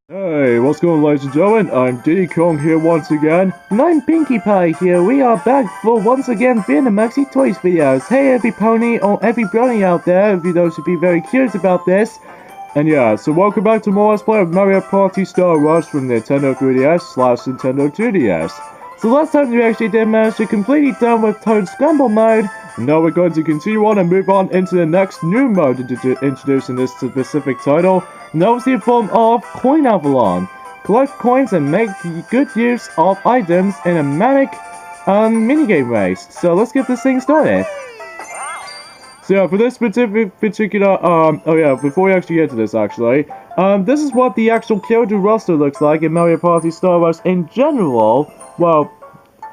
Hey, what's going on, ladies and gentlemen? I'm Diddy Kong here once again. And I'm Pinkie Pie here. We are back for once again being the Maxi Toys videos. Hey every pony or every brownie out there, if you those should be very curious about this. And yeah, so welcome back to more Let's Play of Mario Party Star Wars from Nintendo 3DS / Nintendo 2DS. So last time we actually did manage to completely done with Toad Scramble mode. And now we're going to continue on and move on into the next new mode introducing this specific title. And that was the form of Coinathlon. Collect coins and make good use of items in a manic minigame race. So let's get this thing started. So yeah, for this particular, oh yeah, before we actually get to this this is what the actual character roster looks like in Mario Party Star Wars in general. Well,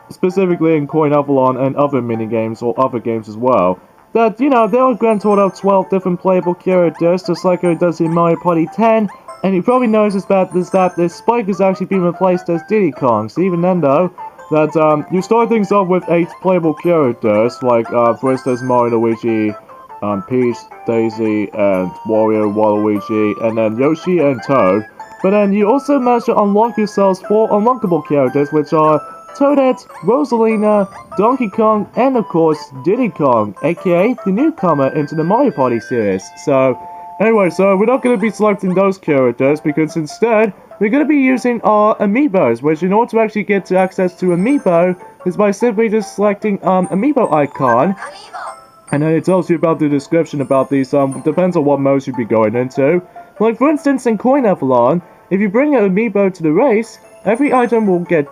specifically in Coinathlon and other minigames or other games as well. That, you know, there are a grand total of 12 different playable characters, just like it does in Mario Party 10, and you probably noticed about this that this Spike has actually been replaced as Diddy Kong, so even then though, that you start things off with 8 playable characters, like for instance Mario, Luigi, Peach, Daisy, and Wario, Waluigi, and then Yoshi and Toad. But then you also manage to unlock yourselves 4 unlockable characters, which are Toadette, Rosalina, Donkey Kong, and of course Diddy Kong, aka the newcomer into the Mario Party series. So, anyway, so we're not going to be selecting those characters because instead we're going to be using our amiibos, which in order to actually get to access to amiibo is by simply just selecting amiibo icon. And then it tells you about the description about these, depends on what modes you'd be going into. Like for instance in Coinathlon, if you bring an amiibo to the race, every item will get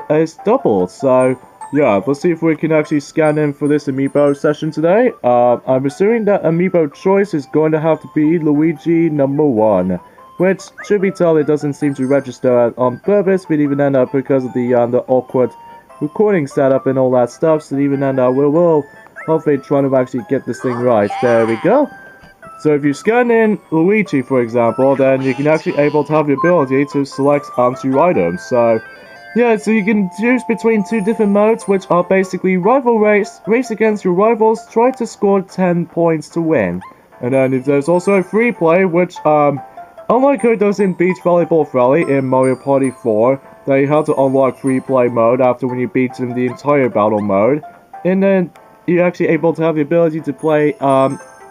as doubled, so yeah, let's see if we can actually scan in for this amiibo session today. I'm assuming that amiibo choice is going to have to be Luigi number 1, which, should be told, it doesn't seem to register on purpose, but even then, because of the awkward recording setup and all that stuff, so even then, we'll hopefully try to actually get this thing right. There we go. So if you scan in Luigi, for example, then you can actually able to have the ability to select onto items. So yeah, so you can choose between 2 different modes, which are basically rival race, race against your rivals, try to score 10 points to win. And then there's also a free play, which unlike how it does in Beach Volleyball Rally in Mario Party 4, that you have to unlock free play mode after when you beat the entire battle mode. And then you're actually able to have the ability to play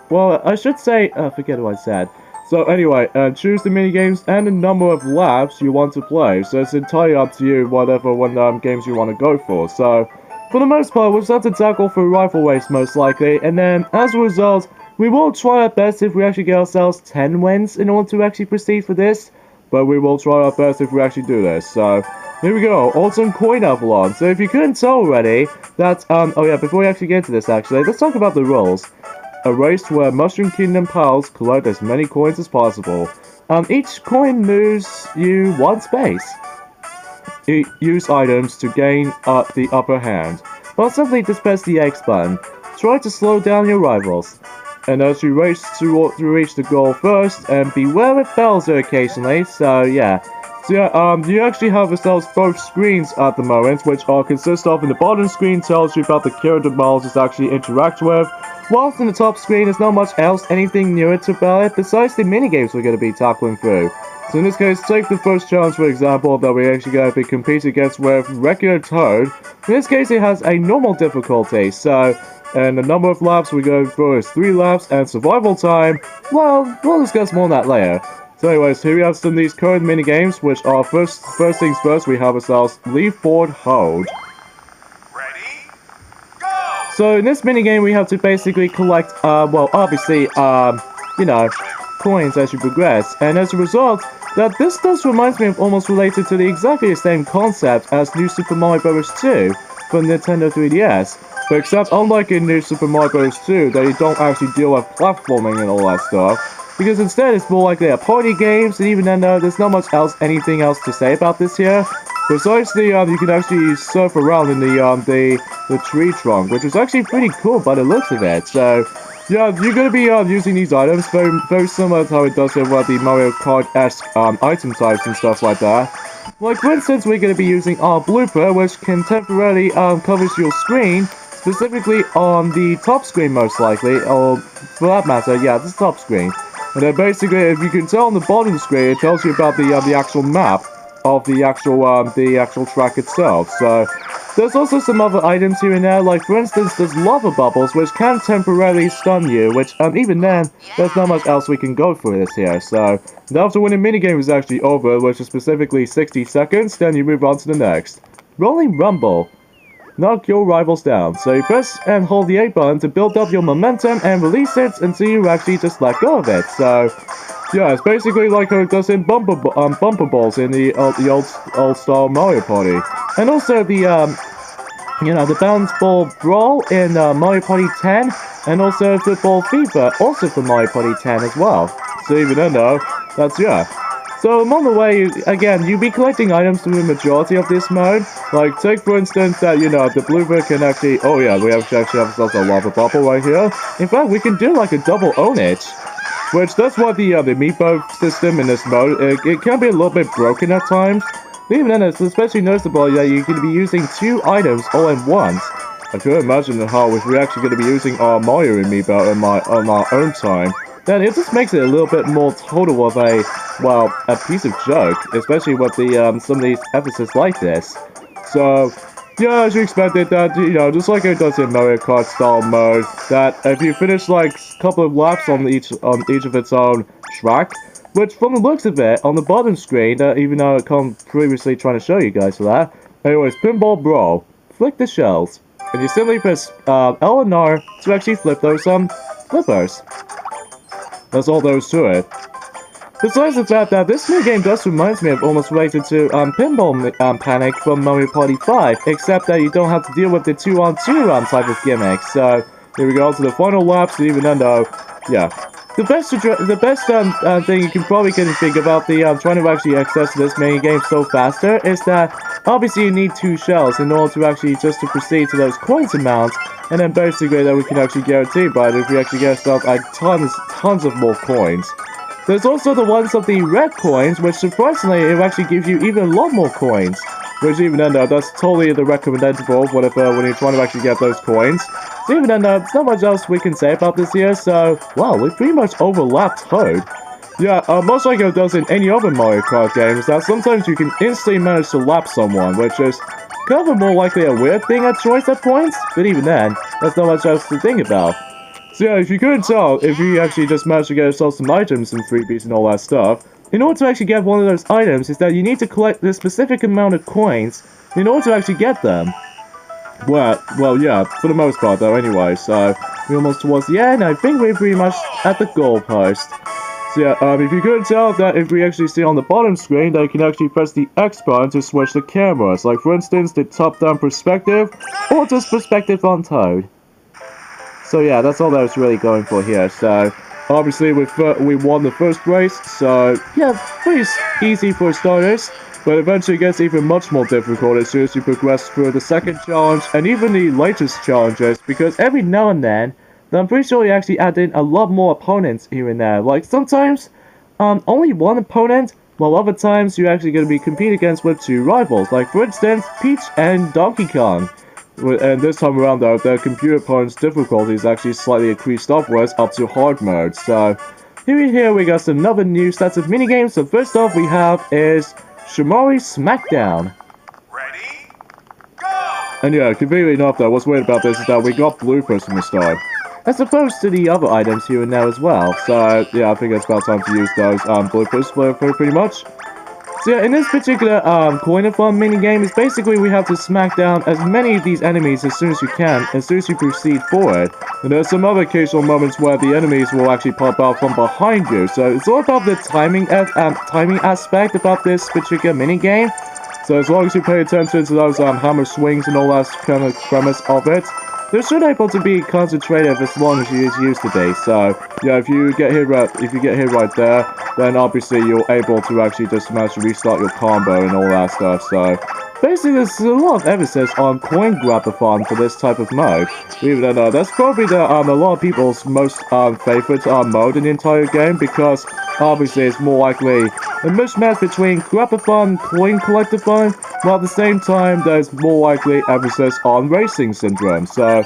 well, I should say, forget what I said. So anyway, choose the minigames and the number of laps you want to play. So it's entirely up to you, whatever games you want to go for. So, for the most part, we'll start to tackle for rifle race most likely. And then, as a result, we will try our best if we actually get ourselves 10 wins in order to actually proceed for this. But we will try our best if we actually do this. So, here we go. Also in Coinathlon. So if you couldn't tell already, that, oh yeah, before we actually get to this actually, let's talk about the rules. A race where Mushroom Kingdom pals collect as many coins as possible. Each coin moves you 1 space. Use items to gain the upper hand. Or simply just press the X button. Try to slow down your rivals. And as you race to reach the goal first, and beware of Bowser occasionally, so yeah. So yeah, you actually have yourselves both screens at the moment, which consist of, in the bottom screen tells you about the character models to actually interact with, whilst in the top screen there's not much else anything newer to about it besides the minigames we're going to be tackling through. So in this case, take the first challenge for example that we're actually going to be competing against with regular Toad. In this case it has a normal difficulty, so, and the number of laps we go for is 3 laps, and survival time, well, we'll discuss more on that later. So anyways, here we have some of these current minigames, which are first things first, we have ourselves leave forward hold. Ready? Go! So in this minigame we have to basically collect, well obviously, you know, coins as you progress, and as a result, that this does remind me of almost related to the exactly the same concept as New Super Mario Bros. 2 from Nintendo 3DS. But except unlike in New Super Mario Bros. 2, that you don't actually deal with platforming and all that stuff. Because instead it's more like they are party games, and even then there's not much anything else to say about this here. Besides the, you can actually surf around in the tree trunk, which is actually pretty cool by the looks of it. So, yeah, you're gonna be using these items, very similar to how it does with the Mario Kart-esque item types and stuff like that. Like for instance, we're gonna be using our blooper, which can temporarily covers your screen, specifically on the top screen most likely, or for that matter, yeah, this top screen. And then basically, if you can tell on the bottom screen, it tells you about the actual map of the actual track itself. So there's also some other items here and there, like for instance, there's lava bubbles, which can temporarily stun you, which even then, there's not much else we can go for this here. So after when the minigame is actually over, which is specifically 60 seconds, then you move on to the next. Rolling Rumble. Knock your rivals down. So you press and hold the A button to build up your momentum and release it until you actually just let go of it. So yeah, it's basically like how it does in bumper balls in the old style Mario Party, and also the the bounce ball brawl in Mario Party 10, and also football fever also for Mario Party 10 as well. So even though that's yeah. So along the way, again, you'll be collecting items through the majority of this mode. Like, take for instance that, the Bluebird can actually... Oh yeah, we actually have ourselves a lava bubble right here. In fact, we can do like a double ownage. Which, that's what the amiibo system in this mode, it can be a little bit broken at times. But even then, it's especially noticeable that you can be using 2 items all at once. I couldn't imagine how if we're actually going to be using our Mario amiibo on our own time, then it just makes it a little bit more total of a piece of joke, especially with the some of these episodes like this. So yeah, as you expected, that just like it does in Mario Kart style mode, that if you finish like a couple of laps on each of its own track, which from the looks of it on the bottom screen, even though I come previously trying to show you guys for that. Anyways, Pinball Brawl, flick the shells, and you simply press L and R to actually flip those flippers. That's all there is to it. Besides the fact that this new game does remind me of almost related to Pinball Panic from Mario Party 5, except that you don't have to deal with the 2-on-2 type of gimmick. So here we go to the final laps, even though, yeah. The best thing you can probably think about trying to actually access this mini game so faster is that obviously you need 2 shells in order to actually just to proceed to those coins amounts, and then basically that we can actually guarantee by it if we actually get ourselves tons of more coins. There's also the ones of the red coins, which surprisingly it actually gives you even a lot more coins. Which even then that's totally the recommendable whatever when you're trying to actually get those coins. So even then there's not much else we can say about this here, so wow, we pretty much overlapped Toad. Yeah, much like it does in any other Mario Kart games, that sometimes you can instantly manage to lap someone, which is kind of more likely a weird thing at choice at points, but even then, there's not much else to think about. So yeah, if you couldn't tell, if you actually just managed to get yourself some items and freebies and all that stuff, in order to actually get one of those items is that you need to collect a specific amount of coins in order to actually get them. Well, yeah, for the most part though anyway, so we're almost towards the end. I think we're pretty much at the goal post. So yeah, if you couldn't tell that if we actually see on the bottom screen that you can actually press the X button to switch the cameras, like for instance the top-down perspective, or just perspective on Toad. So yeah, that's all that I was really going for here, so obviously we won the first race, so yeah, pretty easy for starters. But eventually it gets even much more difficult as soon as you progress through the second challenge and even the latest challenges, because every now and then, I'm pretty sure you actually add in a lot more opponents here and there. Like sometimes, only one opponent, while other times you're actually going to be competing against with 2 rivals. Like for instance, Peach and Donkey Kong. And this time around though, the computer opponent's difficulty is actually slightly increased upwards up to hard mode. So here we got some another new sets of minigames. So first off we have is Shimori Smackdown. Ready? Go! And yeah, conveniently enough though, what's weird about this is that we got bloopers from the start, as opposed to the other items here and there as well. So yeah, I think it's about time to use those bloopers for pretty much. So yeah, in this particular Coinathlon minigame, is basically we have to smack down as many of these enemies as soon as you can, as soon as you proceed forward. And there's some other occasional moments where the enemies will actually pop out from behind you. So it's all about the timing aspect about this particular minigame. So as long as you pay attention to those hammer swings and all that kind of premise of it, they're sure able to be concentrative as long as you use to be. So yeah, if you get hit right there, then obviously you're able to actually just manage to restart your combo and all that stuff. So basically there's a lot of emphasis on coin grab-a-thon for this type of mode. Even though that's probably a lot of people's most favorite mode in the entire game, because obviously it's more likely a mismatch between grab-a-thon and coin collect-a-thon, while at the same time there's more likely emphasis on racing syndrome. So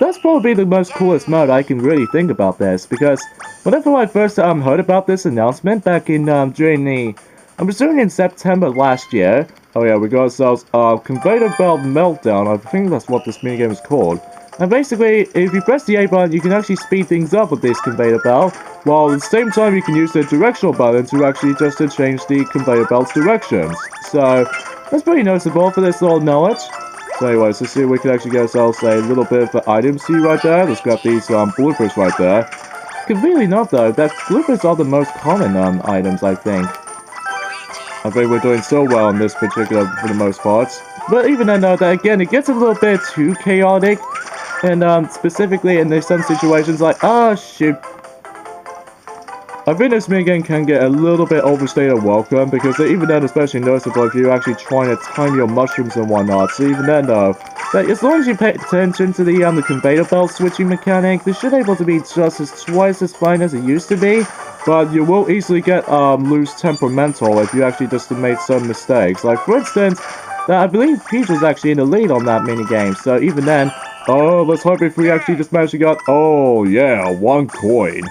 that's probably the most coolest mode I can really think about this, because whenever I first heard about this announcement back in during the I'm presuming in September last year. Oh yeah, we got ourselves Conveyor Belt Meltdown. I think that's what this minigame is called. And basically, if you press the A button, you can actually speed things up with this conveyor belt, while at the same time you can use the directional button to actually just to change the conveyor belt's directions. So, that's pretty noticeable for this little knowledge. So anyways, let's see if we can actually get ourselves a little bit of items here right there. Let's grab these bloopers right there. Conveniently enough though, that bloopers are the most common items, I think. I think we're doing so well on this particular for the most part. But even then though, that again, it gets a little bit too chaotic. And specifically in some situations like, oh shoot. I think this minigame can get a little bit overstated welcome, because even then, especially noticeable if you're actually trying to time your mushrooms and whatnot. So even then though, that as long as you pay attention to the conveyor belt switching mechanic, this should be able to be just twice as fine as it used to be. But you will easily get lose temperamental if you actually just made some mistakes. Like for instance, I believe Peach was actually in the lead on that minigame. So even then, oh, let's hope if we actually just managed to get, oh yeah, 1 coin.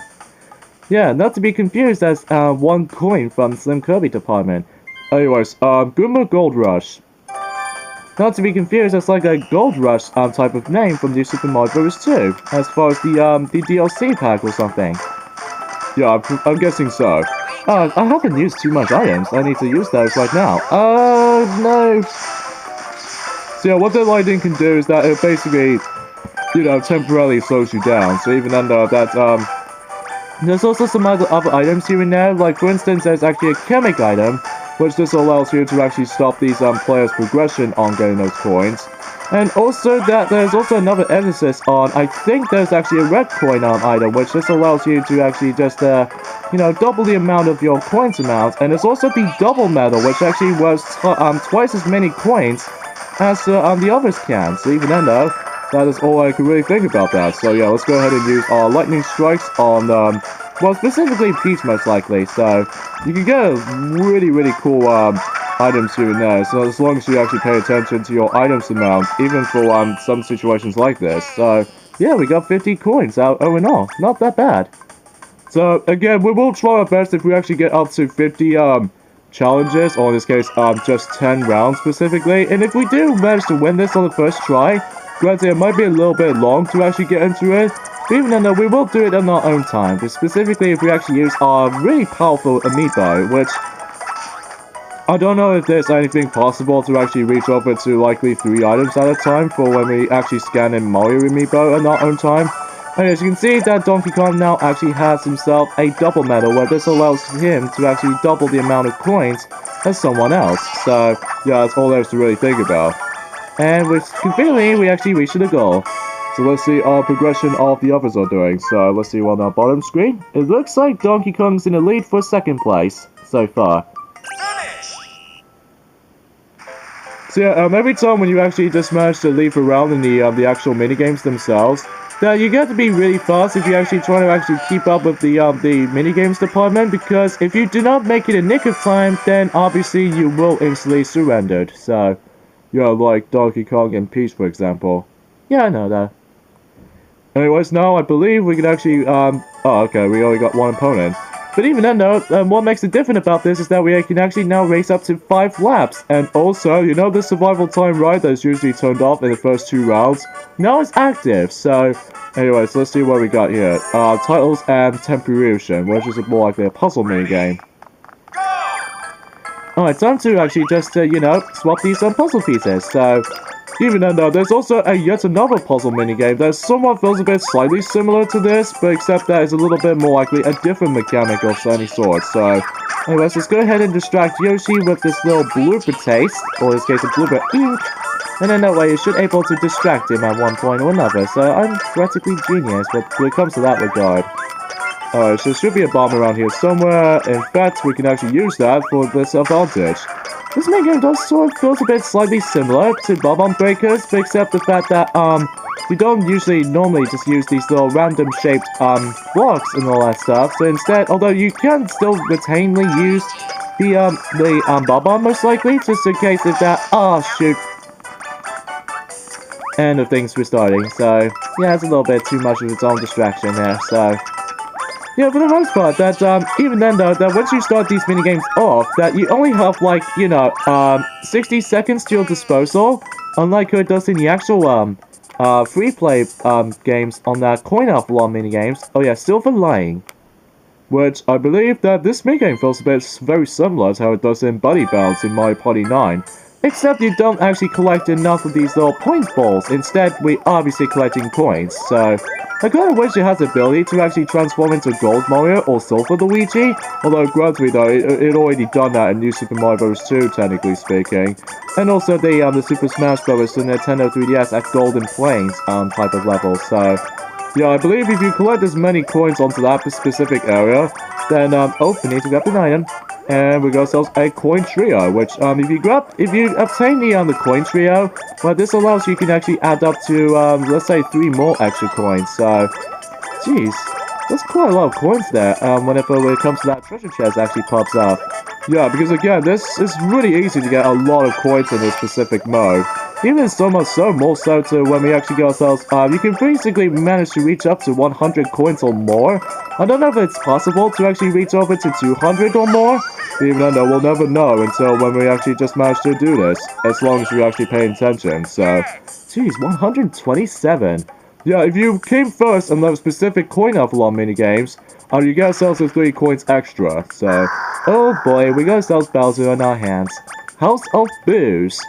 Yeah, not to be confused as 1 coin from Slim Kirby department. Anyways, Goomba Gold Rush. Not to be confused as like a Gold Rush type of name from the Super Mario Bros. 2, as far as the DLC pack or something. Yeah, I'm guessing so. I haven't used too much items. I need to use those right now. Oh no! So yeah, what the lightning can do is that it basically, you know, temporarily slows you down. So even under that, there's also some other items here and there. Like for instance, there's actually a chemic item, which just allows you to actually stop these players' progression on getting those coins. And also that there's also another emphasis on, I think there's actually a red coin item, which just allows you to actually just, you know, double the amount of your coins amount. And there's also the double medal, which actually was twice as many coins as the others can. So even then though, that is all I can really think about that. So yeah, let's go ahead and use our lightning strikes on, well, specifically Peach most likely. So you can get a really cool items here and there. So as long as you actually pay attention to your items amount, even for some situations like this. So yeah, we got 50 coins out all in all. Not that bad. So again, we will try our best if we actually get up to 50 challenges, or in this case, just 10 rounds specifically. And if we do manage to win this on the first try, granted, it might be a little bit long to actually get into it, but even then, we will do it on our own time. But specifically, if we actually use our really powerful amiibo, which I don't know if there's anything possible to actually reach over to likely 3 items at a time for when we actually scan in Mario amiibo on our own time. And as you can see, that Donkey Kong now actually has himself a double medal, where this allows him to actually double the amount of coins as someone else. So yeah, that's all there's to really think about. And with conveniently, we actually reached the goal. So let's see our progression of the others are doing. So let's see on our bottom screen. It looks like Donkey Kong's in the lead for 2nd place so far. So yeah, every time when you actually just manage to leap around in the actual minigames themselves, that you get to be really fast if you actually try to actually keep up with the minigames department, because if you do not make it in nick of time, then obviously you will instantly surrendered. So yeah, like Donkey Kong and Peach, for example. Yeah, I know that. Anyways, now I believe we can actually, oh, okay, we only got 1 opponent. But even then, though, what makes it different about this is that we can actually now race up to 5 laps. And also, you know the survival time ride that's usually turned off in the first 2 rounds? Now it's active, so anyways, let's see what we got here. Titles and Temperation, which is more likely a puzzle minigame. Alright, time to actually just, you know, swap these puzzle pieces. So, even then though, there's also yet another puzzle minigame that somewhat feels a bit slightly similar to this, but except that it's a little bit more likely a different mechanic of any sort. So, anyways, let's go ahead and distract Yoshi with this little blooper taste, or in this case a blooper ink, and then that way it should able to distract him at one point or another. So I'm practically genius when it comes to that regard. Alright, so there should be a bomb around here somewhere. In fact, we can actually use that for this advantage. This minigame does sort of feel a bit slightly similar to Bomb Breakers, but except the fact that, you don't usually normally just use these little random shaped, blocks and all that stuff. So instead, although you can still retainly use the Bomb most likely, just in case if that, oh shoot. and the thing's restarting. So yeah, it's a little bit too much of its own distraction there. So yeah, for the most part, that even then though, that once you start these mini games off, that you only have like 60 seconds to your disposal, unlike how it does in the actual free play games on that Coinathlon mini games. Oh yeah, Silver Lying. Which I believe that this minigame feels a bit very similar to how it does in Buddy Bounce in Mario Party 9. Except you don't actually collect enough of these little point balls. Instead, we obviously collecting coins. So I kind of wish it has the ability to actually transform into Gold Mario or Silver Luigi. Although, granted though, it already done that in New Super Mario Bros. 2, technically speaking. And also the Super Smash Bros. To Nintendo 3DS at Golden Plains type of level. So yeah, I believe if you collect as many coins onto that specific area, then we need to grab an item, and we got ourselves a coin trio. Which if you obtain the coin trio, well, this allows you can actually add up to let's say 3 more extra coins. So, jeez, that's quite a lot of coins there. Whenever when it comes to that treasure chest actually pops up. Yeah, because again, this is really easy to get a lot of coins in this specific mode. Even so much so, more so to when we actually get ourselves, you can basically manage to reach up to 100 coins or more. I don't know if it's possible to actually reach over to 200 or more. Even though we'll never know until when we actually just manage to do this, as long as we actually pay attention. So, geez, 127. Yeah, if you came first on those specific Coinathlon minigames, you get ourselves with 3 coins extra. So, oh boy, we got ourselves Bowser on our hands. House of Booze.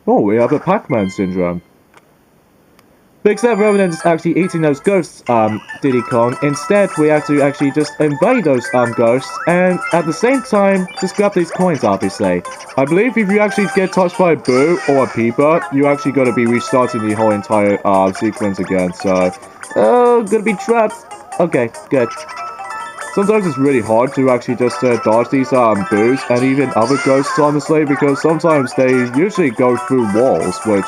Oh, we have a Pac-Man syndrome. But except rather than just actually eating those ghosts, Diddy Kong, instead we have to actually just invade those, ghosts, and at the same time, just grab these coins, obviously. I believe if you actually get touched by a Boo or a Peeper, you're actually gonna be restarting the whole entire, sequence again, so... Oh, gonna be trapped! Okay, good. Sometimes it's really hard to actually just dodge these boos and even other ghosts, honestly, because sometimes they usually go through walls, which,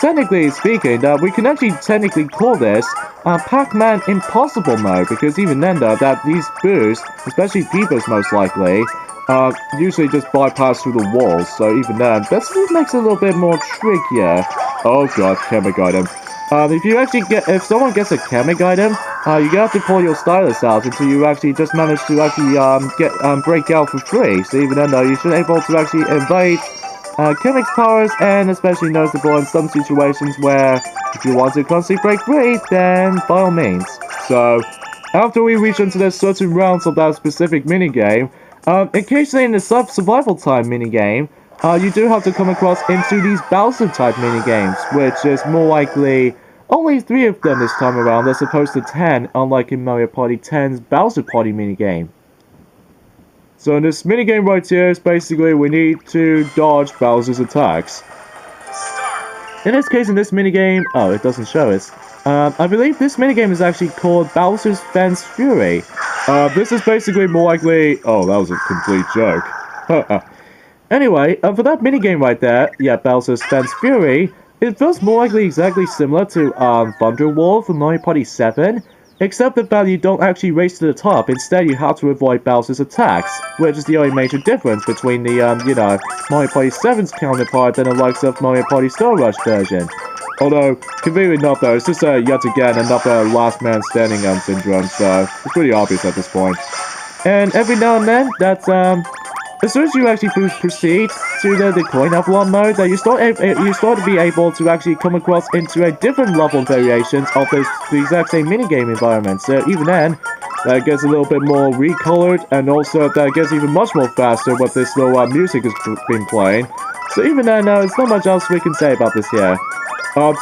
technically speaking, we can actually technically call this Pac-Man Impossible Mode, because even then, that these boos, especially Peepers most likely, usually just bypass through the walls, so even then, that makes it a little bit more trickier. Oh god, Chemic item. If someone gets a Chemic item, you have to pull your stylus out until you actually just manage to actually break out for free. So even then though, you should be able to actually invade Chemic's powers, and especially noticeable in some situations where if you want to constantly break free, then by all means. So after we reach into the certain rounds of that specific minigame, occasionally in the survival time minigame, you do have to come across into these Bowser type minigames, which is more likely only 3 of them this time around as opposed to 10, unlike in Mario Party 10's Bowser Party minigame. So in this minigame right here is basically we need to dodge Bowser's attacks. In this case, in this minigame, oh, it doesn't show us. I believe this minigame is actually called Bowser's Fence Fury. This is basically more likely... Oh, that was a complete joke. Anyway, for that minigame right there, yeah, Bowser's Fence Fury, it feels more likely exactly similar to Thunderwall from Mario Party 7, except that you don't actually race to the top. Instead, you have to avoid Bowser's attacks, which is the only major difference between the, Mario Party 7's counterpart and the likes of Mario Party Star Rush version. Although, conveniently enough though, it's just yet again another last man standing syndrome, so it's pretty obvious at this point. And every now and then, that's as soon as you actually proceed to the Coinathlon mode, that you start to be able to actually come across into a different level variations of the exact same minigame environment. So even then, that gets a little bit more recolored, and also that gets even much more faster with this little music has been playing. So even then, there's not much else we can say about this here.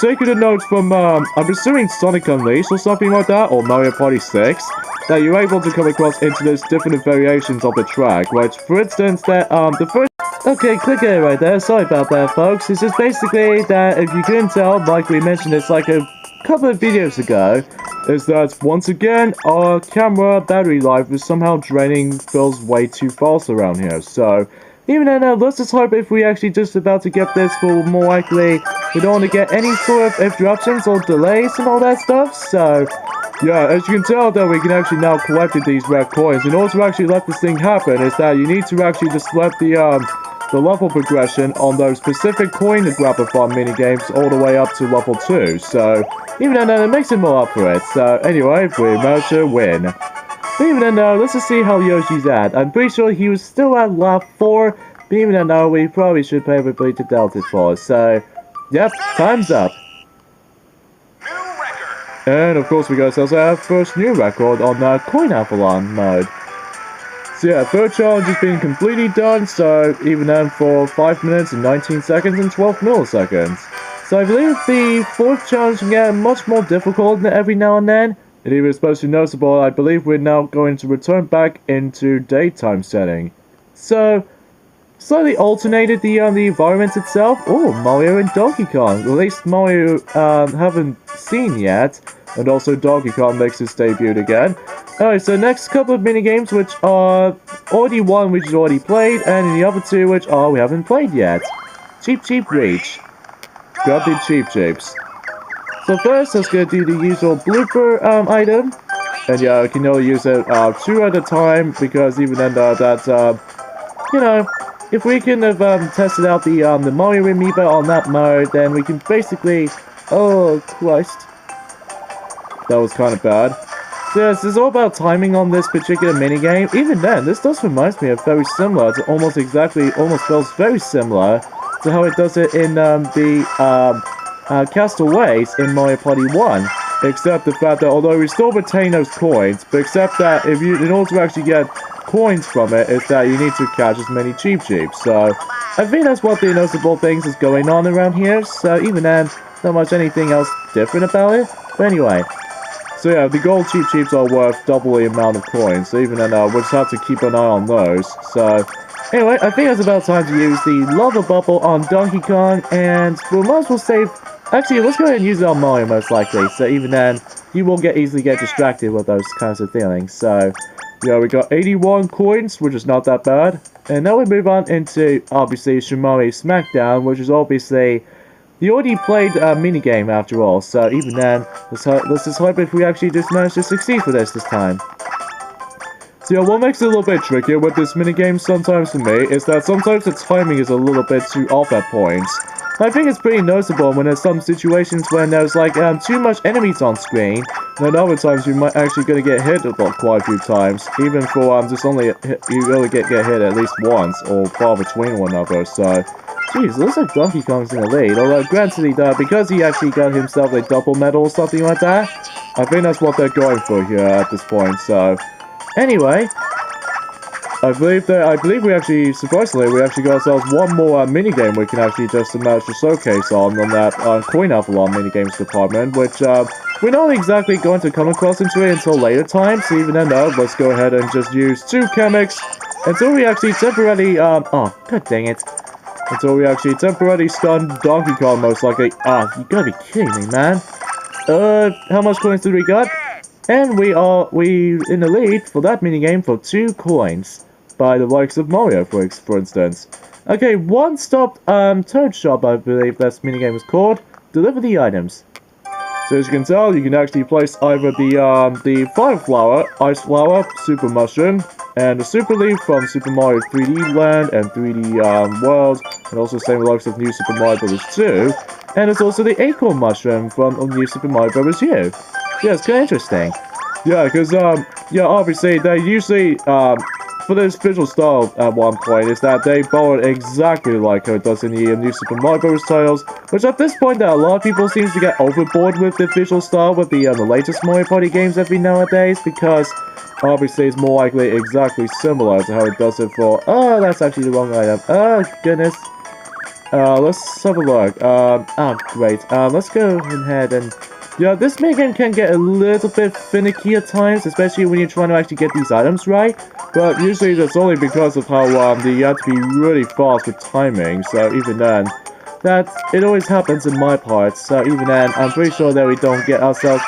Taking a note from, I'm assuming Sonic Unleashed or something like that, or Mario Party 6, that you're able to come across into those different variations of the track, which, for instance, that, the first... Okay, clicker right there, sorry about that, folks. It's just basically that, if you couldn't tell, like we mentioned this like a couple of videos ago, is that, once again, our camera battery life is somehow draining Phil's way too fast around here, so... Even then, let's just hope if we actually just about to get this, for more likely, we don't want to get any sort of interruptions or delays and all that stuff, so... Yeah, as you can tell that we can actually now collect these red coins. In order to actually let this thing happen, is that you need to actually just let the the level progression on those specific coin grab-a-thon minigames all the way up to level 2. So even then, it makes it more up for it. So anyway, we managed to win. But even then, let's just see how Yoshi's at. I'm pretty sure he was still at lap 4. But even then, we probably should probably to Delta 4. So, yep, time's up. New record. And of course, we got ourselves our first new record on the Coinathlon mode. So yeah, third challenge has been completely done, so even then for 5 minutes and 19 seconds and 12 milliseconds. So I believe the fourth challenge can get much more difficult every now and then. It even supposed to be noticeable, I believe we're now going to return back into daytime setting. So, slightly alternated the environment itself. Oh, Mario and Donkey Kong. At least Mario haven't seen yet. And also Donkey Kong makes his debut again. Alright, so next couple of minigames which are already one which is already played, and the other two which we haven't played yet. Cheap Cheap Reach. Grab the Cheap Cheeps. So first, let's go do the usual blooper item. And yeah, you can only use it 2 at a time, because even then you know, if we can have tested out the Mario Amiibo on that mode, then we can basically... Oh, Christ. That was kind of bad. So yes, it's all about timing on this particular minigame. Even then, this does remind me of very similar. It's almost feels very similar to how it does it in Castaways in Mario Party 1. Except the fact that although we still retain those coins, but except that in order to actually get coins from it, is that you need to catch as many Cheep Cheeps. So I think that's what the noticeable things is going on around here. So even then, not much anything else different about it. But anyway. So yeah, the gold Cheep Cheeps are worth double the amount of coins, so even then we'll just have to keep an eye on those. So anyway, I think it's about time to use the Lava Bubble on Donkey Kong, and we might as well save... Actually, let's go ahead and use it on Mario most likely, so even then, you won't easily get distracted with those kinds of feelings. So, yeah, we got 81 coins, which is not that bad. And now we move on into, obviously, Shimori Smackdown, which is obviously... the already played minigame after all, so even then, let's just hope if we actually just manage to succeed for this time. So yeah, what makes it a little bit trickier with this minigame sometimes for me is that sometimes the timing is a little bit too off at points. I think it's pretty noticeable when there's some situations when there's like too much enemies on screen, and other times you might actually gonna get hit about quite a few times, even for just only you only get hit at least once or far between one another. So. Jeez, looks like Donkey Kong's in the lead, although granted because he actually got himself a double medal or something like that, I think that's what they're going for here at this point, so... Anyway, I believe we actually, surprisingly, we actually got ourselves one more minigame we can actually just manage to showcase on that Coinathlon minigames department, which we're not exactly going to come across into it until later time, so even then, let's go ahead and just use 2 chemics until we actually temporarily, oh, god dang it. Until we actually temporarily stun Donkey Kong most likely. You gotta be kidding me, man. How much coins did we got? And we in the lead for that minigame for 2 coins. By the likes of Mario, for instance. Okay, One Stop Toad Shop, I believe that minigame is called. Deliver the items. So as you can tell, you can actually place either the Fire Flower, Ice Flower, Super Mushroom, and the Super Leaf from Super Mario 3D Land and 3D World, and also same likes of New Super Mario Bros. 2, and it's also the Acorn Mushroom from New Super Mario Bros. U. Yeah, it's kind of interesting. Yeah, because, yeah, obviously, they usually, for this visual style at one point, is that they borrowed exactly like how it does in the New Super Mario Bros. Titles, which at this point that a lot of people seem to get overboard with the visual style with the latest Mario Party games every nowadays, because obviously it's more likely exactly similar to how it does it for... Oh, that's actually the wrong item. Oh, goodness. Let's have a look. Great. Let's go ahead and... Yeah, this minigame can get a little bit finicky at times, especially when you're trying to actually get these items right. But usually that's only because of how you have to be really fast with timing. So even then, it always happens in my part. So even then, I'm pretty sure that we don't get ourselves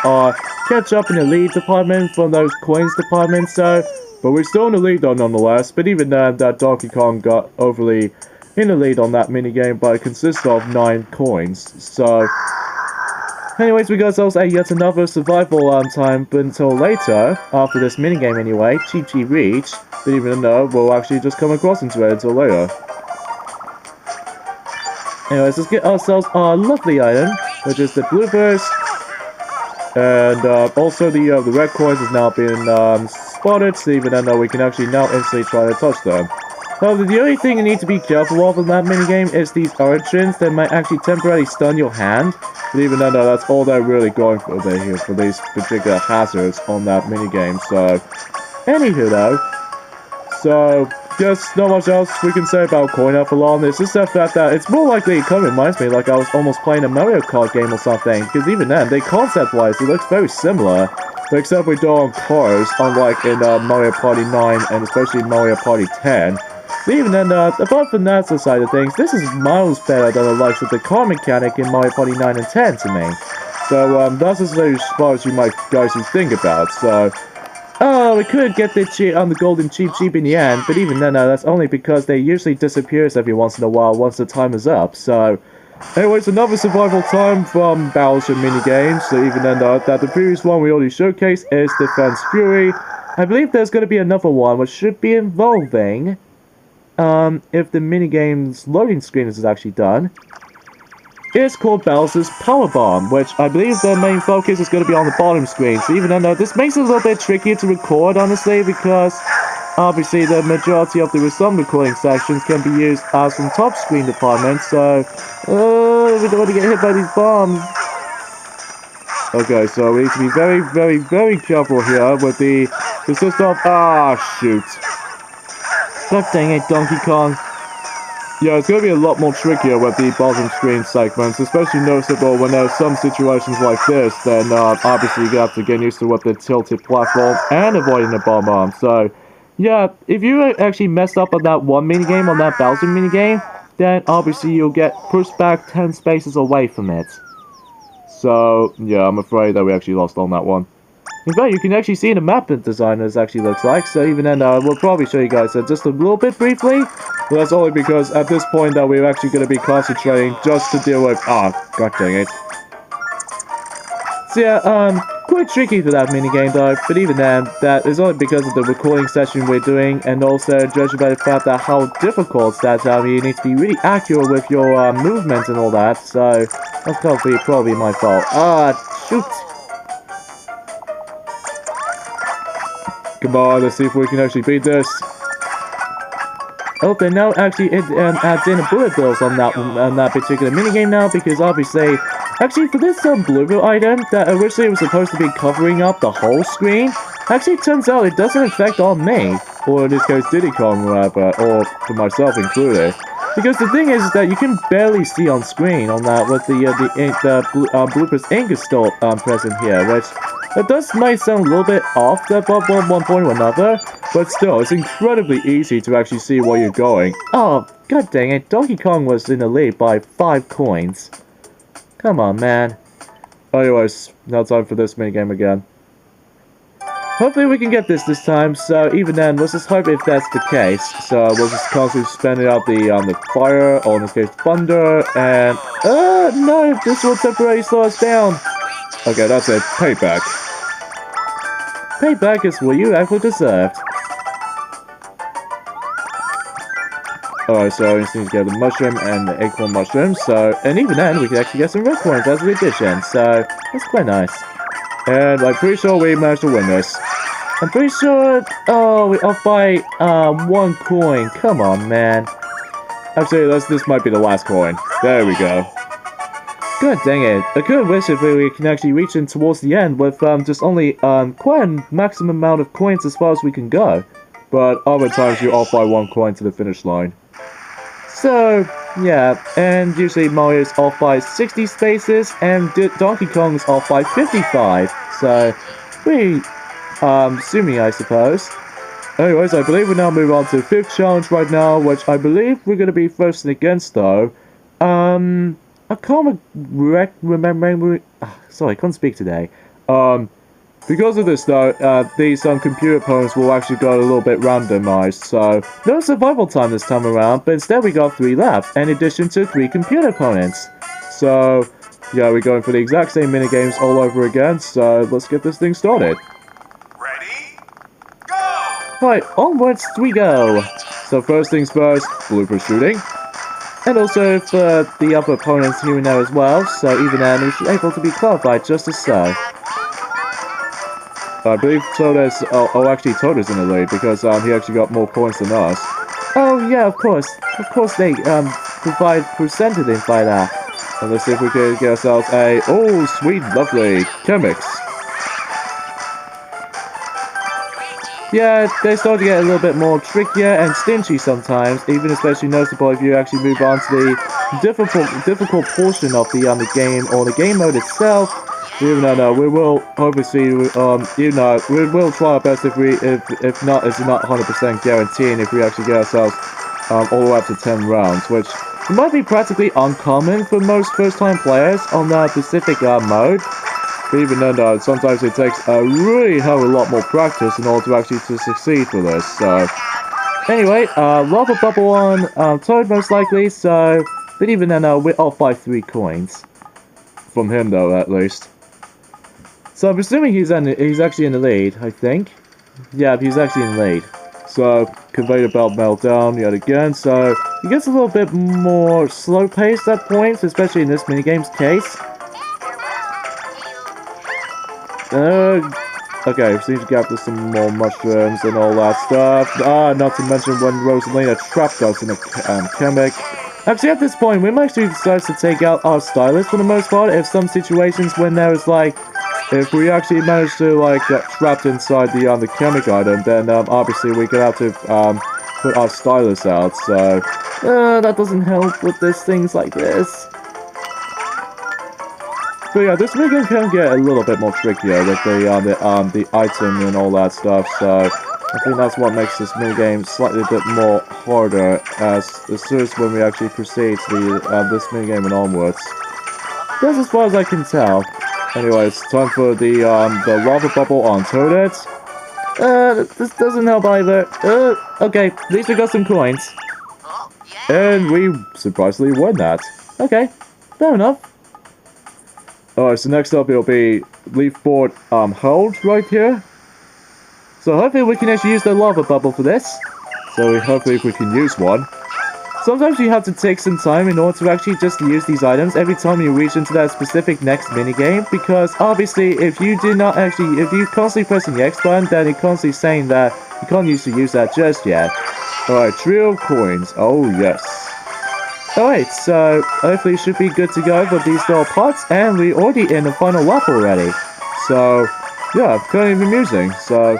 catch up in the lead department from those coins departments. So, but we're still in the lead though nonetheless. But even then, that Donkey Kong got overly in the lead on that minigame, but it consists of 9 coins. So. Anyways, we got ourselves yet another survival time, but until later, after this minigame anyway, Cheep Cheep Reach, but even though we'll actually just come across into it until later. Anyways, let's get ourselves our lovely item, which is the bloopers. And also the red coins has now been spotted, so even though we can actually now instantly try to touch them. However, the only thing you need to be careful of in that minigame is these urchins that might actually temporarily stun your hand. But even though that's all they're really going for here for these particular hazards on that minigame. So, anywho though, so just not much else we can say about Coinathlon. It's just the fact that it's more likely it kind of reminds me like I was almost playing a Mario Kart game or something. Because even then, concept-wise, it looks very similar. But except we do on cars, unlike in Mario Party 9 and especially Mario Party 10. But even then, apart from that side of things, this is miles better than the likes of the car mechanic in Mario Party 9 and 10 to me. So that's as far as you might guys should think about. So. Oh, we could get the golden cheap in the end, but even then, that's only because they usually disappears every once in a while once the time is up. So, anyways, another survival time from Battleship minigames. So even then, that the previous one we already showcased is Defense Fury. I believe there's going to be another one which should be involving, if the minigame's loading screen is actually done. It's called Bowser's Power Bomb, which I believe the main focus is going to be on the bottom screen. So even though this makes it a little bit trickier to record, honestly, because obviously the majority of some recording sections can be used as from top screen department. So, we don't want to get hit by these bombs. Okay, so we need to be very, very, very careful here with the system. Ah, shoot! God dang it, Donkey Kong. Yeah, it's going to be a lot more trickier with the bottom screen segments, especially noticeable when there's some situations like this, then obviously you have to get used to what the tilted platform and avoiding the bomb. So, yeah, if you actually messed up on that one minigame, on that Bowser minigame, then obviously you'll get pushed back 10 spaces away from it. So, yeah, I'm afraid that we actually lost on that one. In fact, you can actually see the map that designers actually looks like, so even then, we'll probably show you guys that just a little bit briefly. But that's only because at this point that we're actually going to be concentrating just to deal with... Ah, god dang it. So yeah, quite tricky for that minigame though, but even then, that is only because of the recording session we're doing, and also judging by the fact that how difficult that you need to be really accurate with your movements and all that, so that's probably my fault. Ah, shoot! Come on, let's see if we can actually beat this. Oh, they now actually adds in bullet bills on that particular minigame now, because obviously, actually for this blooper item that originally was supposed to be covering up the whole screen, actually it turns out it doesn't affect on me, or in this case Diddy Kong rather, or for myself included. Because the thing is that you can barely see on screen on that with the bloopers ink is still present here, which might sound a little bit off at one point or another, but still, it's incredibly easy to actually see where you're going. Oh, god dang it, Donkey Kong was in the lead by 5 coins. Come on, man. Anyways, now time for this minigame again. Hopefully we can get this time, so even then, let's just hope if that's the case. So we'll just constantly spend it out the fire, or in this case, thunder, and... no, this will temporarily slow us down. Okay, that's it. Payback. Payback is what you actually deserved. Alright, so we just need to get the mushroom and the acorn mushroom, so... And even then, we can actually get some red coins as an addition, so... That's quite nice. And I'm pretty sure we managed to win this. I'm pretty sure... Oh, we're off by 1 coin. Come on, man. Actually, this might be the last coin. There we go. God dang it. I could wish if we can actually reach in towards the end with just only quite a maximum amount of coins as far as we can go. But other times you're off by 1 coin to the finish line. So, yeah, and usually Mario's off by 60 spaces, and Donkey Kong's off by 55. So, pretty assuming, I suppose. Anyways, I believe we now move on to the 5th challenge right now, which I believe we're going to be first and against, though. I can't remember. Sorry, I can't speak today. Because of this, though, these computer opponents will actually go a little bit randomized. So, no survival time this time around, but instead we got 3 left, in addition to 3 computer opponents. So, yeah, we're going for the exact same minigames all over again. So, let's get this thing started. Ready? Go! Right, onwards we go. So, first things first, blooper shooting. And also for the other opponents here and there as well, so even then he's able to be qualified just as so. I believe Toad's, actually Toad's in the lead because he actually got more points than us. Oh yeah, of course they provide percentage by that. And let's see if we can get ourselves a, oh sweet lovely chemics. Yeah, they start to get a little bit more trickier and stingy sometimes, even especially noticeable if you actually move on to the difficult portion of the game or the game mode itself. Even though we will obviously we will try our best if not it's not 100% guaranteeing if we actually get ourselves all the way up to 10 rounds, which might be practically uncommon for most first-time players on the specific mode. But even then, sometimes it takes a really hell of a lot more practice in order to actually succeed for this. So anyway, lava bubble on Toad most likely. So, but even then, we're off by 3 coins from him though, at least. So I'm assuming he's actually in the lead. I think. Yeah, he's actually in the lead. So conveyor belt meltdown yet again. So he gets a little bit more slow paced at points, especially in this minigame's case. Okay, we seem to get some more mushrooms and all that stuff. Not to mention when Rosalina trapped us in a chemic. Actually, at this point, we might actually decide to take out our stylus for the most part. If some situations when there is like, if we actually manage to like get trapped inside the chemic item, then obviously we're gonna have to put our stylus out. So that doesn't help with this things like this. But yeah, this minigame can get a little bit more trickier with the item and all that stuff, so I think that's what makes this minigame slightly a bit more harder as soon as when we actually proceed to this minigame and onwards. That's as far as I can tell. Anyways, time for the lava bubble on Toadette. This doesn't help either. Okay, at least we got some coins. And we surprisingly won that. Okay, fair enough. Alright, so next up it'll be leaf board hold right here. So hopefully we can actually use the lava bubble for this. So hopefully we can use one. Sometimes you have to take some time in order to actually just use these items every time you reach into that specific next minigame, because obviously if you constantly pressing the X button, then it's constantly saying that you can't use that just yet. Alright, trio of coins. Oh yes. Alright, so hopefully it should be good to go for these little pots, and we're already in the final lap already. So, yeah, kind of amusing, so...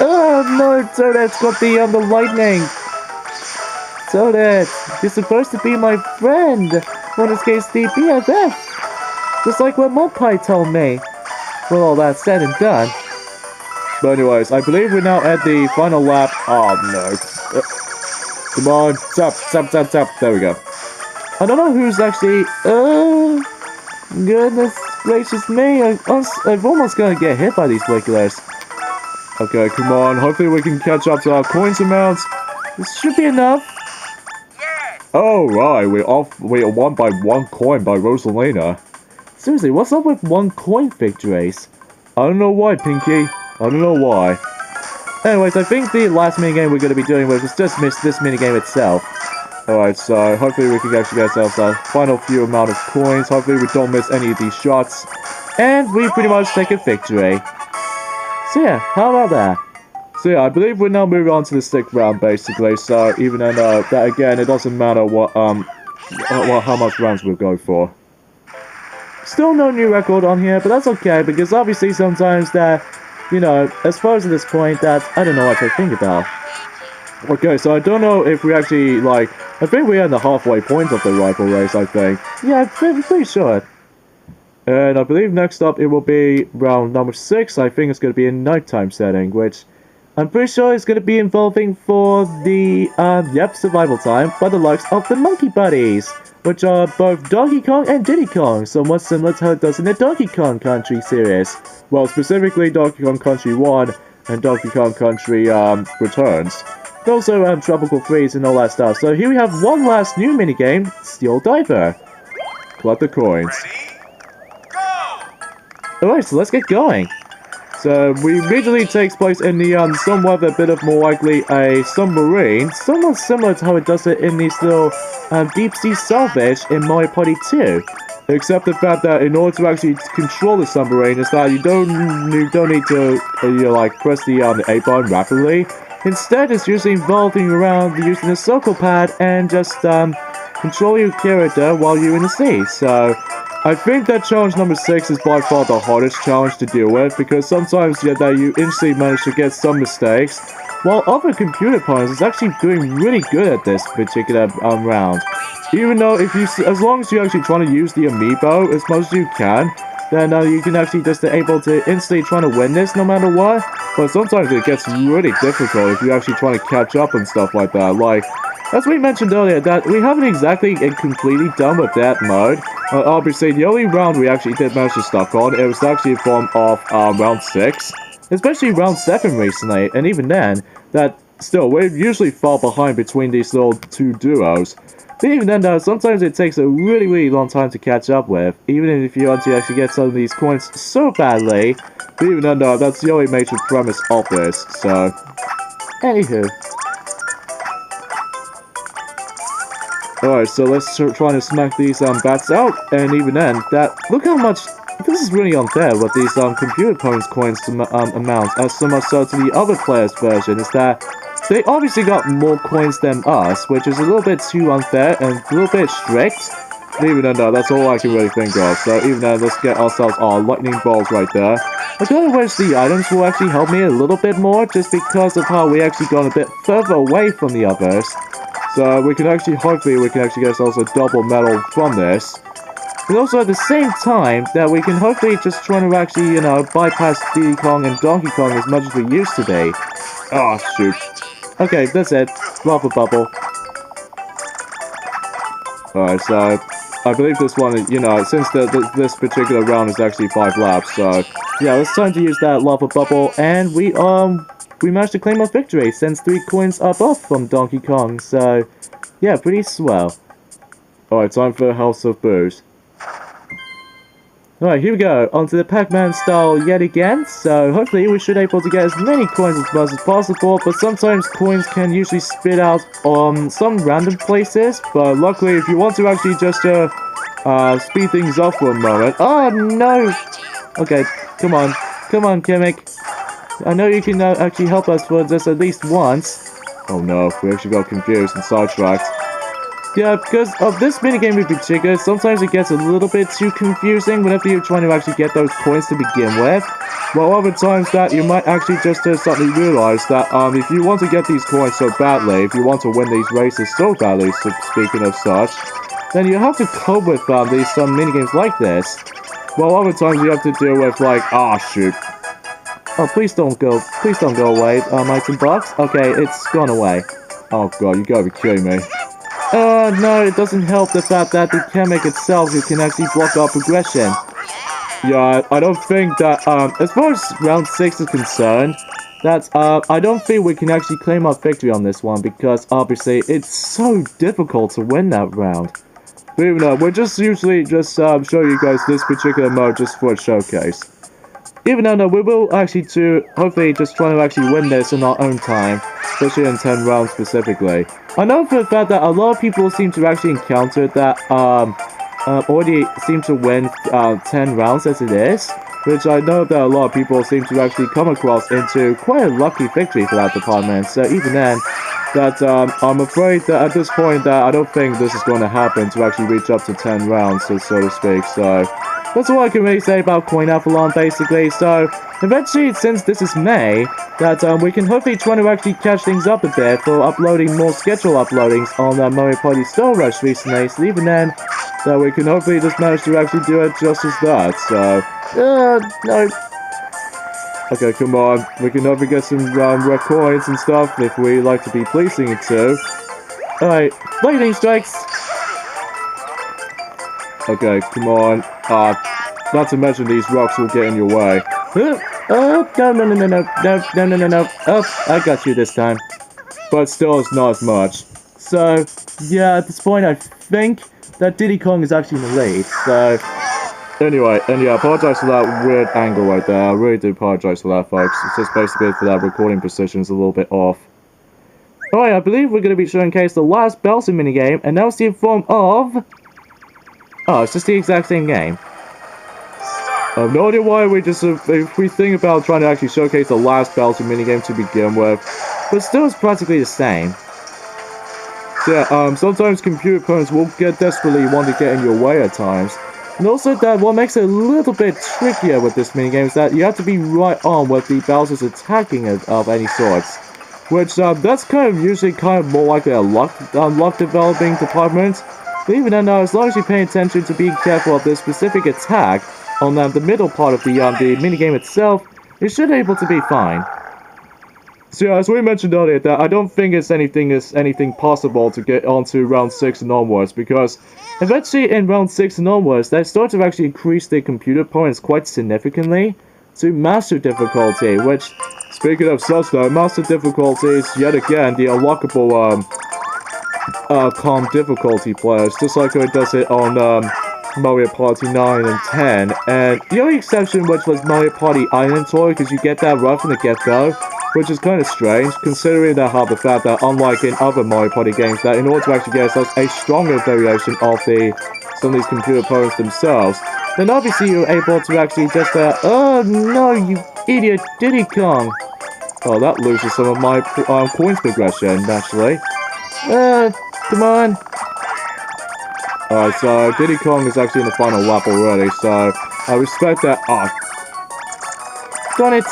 Oh no, Toadette's got the lightning! Toadette, you're supposed to be my friend! Or in this case, the BFF! Just like what Mudpie told me. Well, all that said and done. But anyways, I believe we're now at the final lap. Oh no. Come on, tap. There we go. I don't know who's actually, goodness gracious me, I'm almost gonna get hit by these wigglers. Okay, come on, hopefully we can catch up to our coins amounts. This should be enough. Oh right, we're won by 1 coin by Rosalina. Seriously, what's up with 1 coin victories? I don't know why, Pinky. I don't know why. Anyways, I think the last minigame we're gonna be doing with is just this minigame itself. Alright, so hopefully we can actually get ourselves a final few amount of coins. Hopefully we don't miss any of these shots. And we pretty much take a victory. So yeah, how about that? So yeah, I believe we're now moving on to the stick round basically. So even though that again, it doesn't matter what how much rounds we'll go for. Still no new record on here, but that's okay because obviously sometimes that, you know, as far as at this point, that I don't know what to think about. Okay, so I don't know if we actually, like, I think we're at the halfway point of the rifle race, I think. Yeah, I'm pretty sure. And I believe next up it will be round number 6. I think it's going to be a nighttime setting, which I'm pretty sure is going to be involving for the, survival time by the likes of the Monkey Buddies, which are both Donkey Kong and Diddy Kong, somewhat similar to how it does in the Donkey Kong Country series. Well, specifically Donkey Kong Country 1 and Donkey Kong Country, Returns. Also, Tropical Freeze and all that stuff. So here we have one last new minigame, Steel Diver. Collect the coins. Ready? Go! Alright, so let's get going. So we immediately takes place in the somewhat a bit of more likely a submarine, somewhat similar to how it does it in these little deep sea salvage in Mario Party 2. Except the fact that in order to actually control the submarine is that you don't need to like press the A button rapidly. Instead, it's usually involving around using the circle pad and just control your character while you're in the sea. So I think that challenge number 6 is by far the hardest challenge to deal with, because sometimes that you instantly manage to get some mistakes, while other computer opponents is actually doing really good at this particular round. Even though as long as you actually try to use the amiibo as much as you can, then you can actually just able to instantly try to win this no matter what. But sometimes it gets really difficult if you actually try to catch up and stuff like that. Like, as we mentioned earlier, that we haven't exactly completely done with that mode. Obviously, the only round we actually did manage to stuck on, it was actually from round 6. Especially round 7 recently, and even then, that still, we usually fall behind between these little two duos. But even then though, sometimes it takes a really long time to catch up with, even if you want to actually get some of these coins so badly. But even then though, that's the only major premise of this, so... Anywho. Alright, so let's try to smack these bats out, and even then, look how much... This is really unfair what these computer opponents coins amount, as so much so to the other players' version, is that they obviously got more coins than us, which is a little bit too unfair and a little bit strict. But even then though, that's all I can really think of. So even then, let's get ourselves our lightning balls right there. I don't know which the items will actually help me a little bit more, just because of how we actually gone a bit further away from the others. So we can actually, hopefully we can actually get ourselves a double medal from this. And also at the same time, that we can hopefully just try to actually, you know, bypass Diddy Kong and Donkey Kong as much as we used to be. Oh, shoot. Okay, that's it. Lava bubble. Alright, so I believe this one, you know, since this particular round is actually 5 laps, so yeah, it's time to use that lava bubble, and we managed to claim our victory since 3 coins are off from Donkey Kong, so yeah, pretty swell. Alright, time for House of Booze. Alright, here we go, onto the Pac-Man style yet again, so hopefully we should be able to get as many coins as much as possible, but sometimes coins can usually spit out on some random places, but luckily if you want to actually just speed things up for a moment... Oh no! Okay, come on, Kimmick. I know you can actually help us for this at least once. Oh no, we actually got confused and sidetracked. Yeah, because of this minigame in particular, sometimes it gets a little bit too confusing whenever you're trying to actually get those coins to begin with. While other times that you might actually just suddenly realize that if you want to get these coins so badly, if you want to win these races so badly, so speaking of such, then you have to cope with these minigames like this. While other times you have to deal with like, ah, shoot. Oh, please don't go away, item box. Okay, it's gone away. Oh god, you gotta be kidding me. No, it doesn't help the fact that the Kamek itself, you can actually block our progression. Yeah, I don't think that, as far as round 6 is concerned, that, I don't think we can actually claim our victory on this one, because obviously it's so difficult to win that round. But even though, we're just usually just, show you guys this particular mode just for a showcase. Even though, no, we will actually hopefully just try to actually win this in our own time, especially in 10 rounds specifically. I know for the fact that a lot of people seem to actually encounter that, already seem to win, 10 rounds as it is, which I know that a lot of people seem to actually come across into quite a lucky victory for that department, so even then, that, I'm afraid that at this point that I don't think this is going to happen to actually reach up to 10 rounds, so to speak, so... That's all I can really say about Coinathlon, basically. So, eventually, since this is May, that we can hopefully try to actually catch things up a bit for uploading more schedule uploadings on Mario Party Star Rush recently. So even then, that we can hopefully just manage to actually do it just as that. So, no. Okay, come on. We can hopefully get some rare coins and stuff if we like to be pleasing it too. Alright, lightning strikes. Okay, come on. Not to mention these rocks will get in your way. No. Oh, I got you this time. But still, it's not as much. So, yeah, at this point, I think that Diddy Kong is actually in the lead. So, Anyway, and yeah, I apologize for that weird angle right there. I really do apologize for that, folks. It's just basically for that recording precision is a little bit off. Alright, I believe we're going to be showcasing the last Bowser minigame, and now it's in form of... Oh, it's just the exact same game. I have no idea why we just, if we think about trying to actually showcase the last Bowser minigame to begin with, but still it's practically the same. So yeah, sometimes computer opponents will desperately want to get in your way at times. And also that what makes it a little bit trickier with this minigame is that you have to be right on with the Bowser's attacking of any sorts. Which, that's kind of usually more likely a luck developing department. But even then, as long as you pay attention to being careful of this specific attack on the middle part of the minigame itself, you should be able to be fine. So yeah, as we mentioned earlier, that I don't think it's anything possible to get onto round 6 and onwards, because eventually in round 6 and onwards, they start to actually increase their computer points quite significantly to master difficulty, which, speaking of such though, master difficulty is yet again the unlockable calm difficulty players, just like it does it on Mario Party 9 and 10, and the only exception which was Mario Party Island Tour, because you get that right from the get-go, which is kind of strange, considering that the fact that unlike in other Mario Party games, that in order to actually get ourselves a stronger variation of some of these computer opponents themselves, then obviously you're able to actually just, oh no, you idiot, Diddy Kong! Oh, that loses some of my coins progression, naturally. Come on! Alright, so Diddy Kong is actually in the final lap already, so I respect that. Oh, darn it!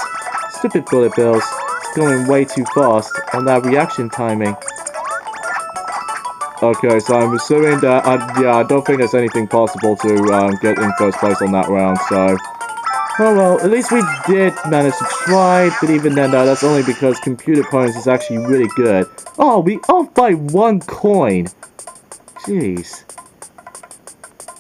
Stupid bullet bills. It's going way too fast on that reaction timing. Okay, so I'm assuming that, I don't think there's anything possible to get in first place on that round, so... Oh well, at least we did manage to try, but even then, that's only because computer opponents is actually really good. Oh, we off by 1 coin! Jeez.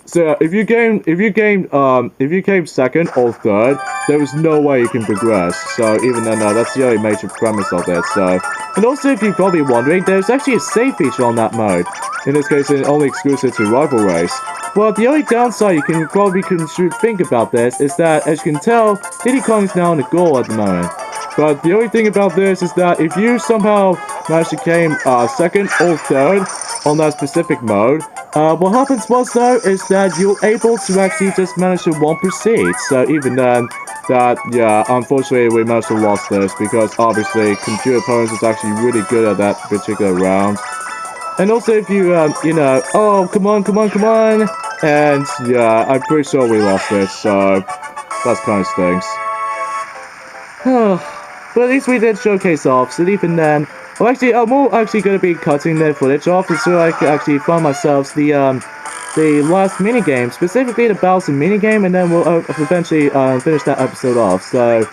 So yeah, if you came second or third, there was no way you can progress. So even then, that's the only major premise of it. So, and also if you're probably wondering, there's actually a save feature on that mode. In this case, it's only exclusive to Rival Race. Well, the only downside you can probably think about this is that, as you can tell, Diddy Kong is now in the goal at the moment. But the only thing about this is that if you somehow manage to came second or third on that specific mode, what happens was though is that you're able to actually just manage to proceed. So even then, yeah, unfortunately we managed to lose this because obviously computer opponents is actually really good at that particular round. And also if you, oh, come on, and yeah, I'm pretty sure we lost this, so that kind of stinks. But at least we did showcase off, so even then, well actually, I'm actually going to be cutting the footage off so I can actually find myself the last minigame, specifically the Bowser minigame, and then we'll eventually finish that episode off, so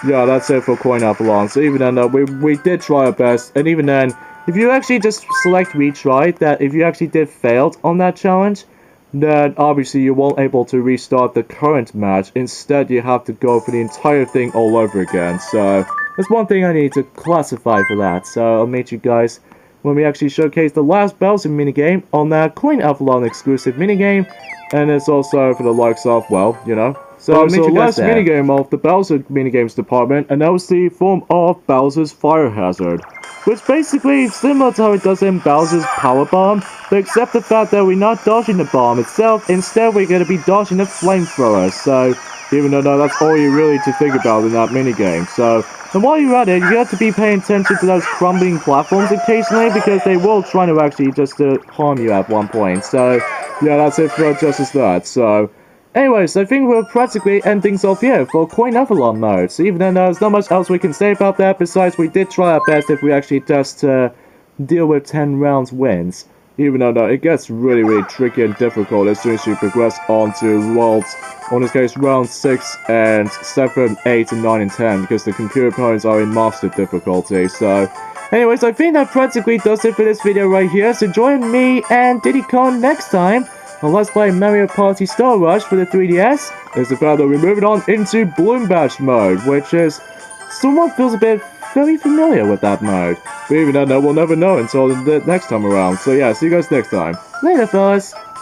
yeah, that's it for Coinathlon. So even then, we did try our best, and even then, if you actually just select retry, that if you actually did fail on that challenge, then obviously you won't able to restart the current match. Instead, you have to go for the entire thing all over again. So that's one thing I need to classify for that. So I'll meet you guys when we actually showcase the last Bowser minigame on that Coinathlon exclusive minigame, and it's also for the likes of, well, you know. So I'll meet you guys there. Last minigame of the Bowser minigames department, and that was the form of Bowser's Fire Hazard, which basically is similar to how it does in Bowser's Power Bomb, but except the fact that we're not dodging the bomb itself, instead we're going to be dodging the flamethrower. So even though that's all you really to think about in that minigame. So, and while you're at it, you have to be paying attention to those crumbling platforms occasionally, because they will try to actually just harm you at one point. So yeah, that's it for just as that. So anyways, I think we'll practically end things off here for Coinathlon mode. So even though there's not much else we can say about that, besides we did try our best if we actually just deal with 10 rounds wins. Even though it gets really, really tricky and difficult as soon as you progress on to worlds, in this case round 6 and 7, 8, and 9 and 10, because the computer opponents are in master difficulty. So anyways, I think that practically does it for this video right here. So join me and Diddy Kong next time on Let's Play Mario Party Star Rush for the 3DS. Is the fact that we're moving on into Bloom Bash mode, which is someone feels a bit very familiar with that mode. But even though we'll never know until the next time around. So yeah, see you guys next time. Later, fellas.